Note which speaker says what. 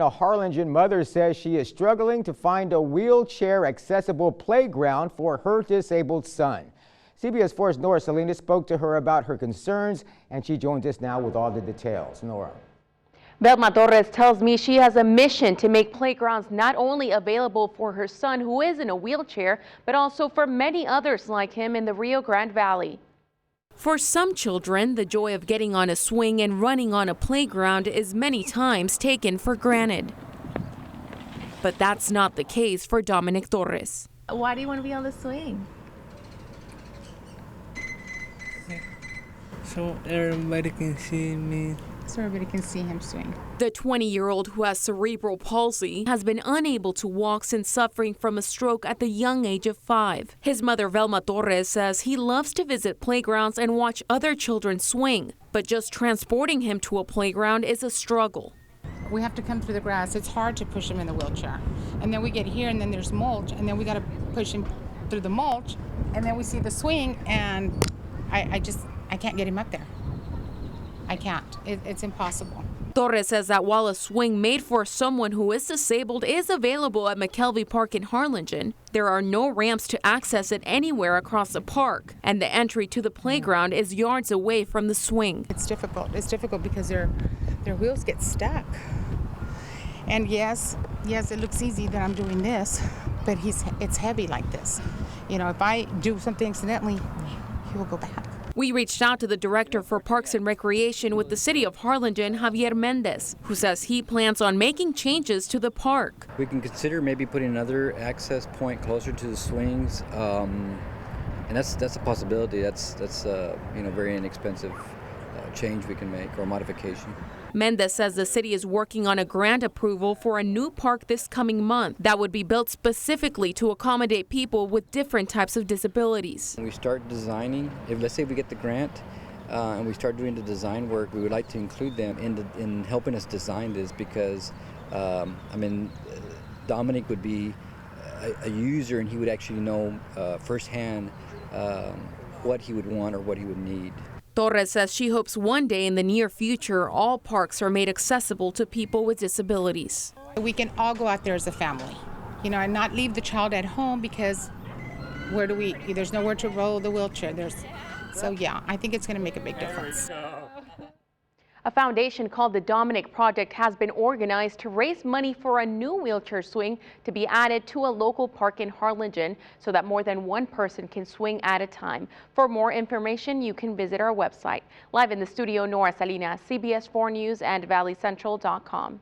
Speaker 1: A Harlingen mother says she is struggling to find a wheelchair-accessible playground for her disabled son. CBS 4's Nora Salinas spoke to her about her concerns, and she joins us now with all the details. Nora.
Speaker 2: Velma Torres tells me she has a mission to make playgrounds not only available for her son, who is in a wheelchair, but also for many others like him in the Rio Grande Valley. For some children, the joy of getting on a swing and running on a playground is many times taken for granted. But that's not the case for Dominic Torres.
Speaker 3: Why do you want to be on the swing?
Speaker 4: So everybody can see me.
Speaker 3: So everybody can see him swing.
Speaker 2: The 20-year-old who has cerebral palsy has been unable to walk since suffering from a stroke at the young age of 5. His mother, Velma Torres, says he loves to visit playgrounds and watch other children swing, but just transporting him to a playground is a struggle.
Speaker 3: We have to come through the grass. It's hard to push him in the wheelchair. And then we get here and then there's mulch, and then we got to push him through the mulch, and then we see the swing, and I can't get him up there. I can't. It's impossible.
Speaker 2: Torres says that while a swing made for someone who is disabled is available at McKelvey Park in Harlingen, there are no ramps to access it anywhere across the park, and the entry to the playground is yards away from the swing.
Speaker 3: It's difficult. It's difficult because their wheels get stuck. And yes, it looks easy that I'm doing this, but it's heavy like this. You know, if I do something accidentally, he will go back.
Speaker 2: We reached out to the director for Parks and Recreation with the city of Harlingen, Javier Mendez, who says he plans on making changes to the park.
Speaker 5: We can consider maybe putting another access point closer to the swings, and that's a possibility. That's very inexpensive change we can make, or modification.
Speaker 2: Mendez says the city is working on a grant approval for a new park this coming month that would be built specifically to accommodate people with different types of disabilities.
Speaker 5: When we start designing, let's say we get the grant and we start doing the design work, we would like to include them in helping us design this, because Dominic would be a user and he would actually know firsthand what he would want or what he would need.
Speaker 2: Torres says she hopes one day in the near future all parks are made accessible to people with disabilities.
Speaker 3: We can all go out there as a family, and not leave the child at home, because there's nowhere to roll the wheelchair. So yeah, I think it's going to make a big difference. A foundation called the Dominic Project has been organized to raise money for a new wheelchair swing to be added to a local park in Harlingen so that more than one person can swing at a time. For more information, you can visit our website. Live in the studio, Nora Salinas, CBS 4 News and ValleyCentral.com.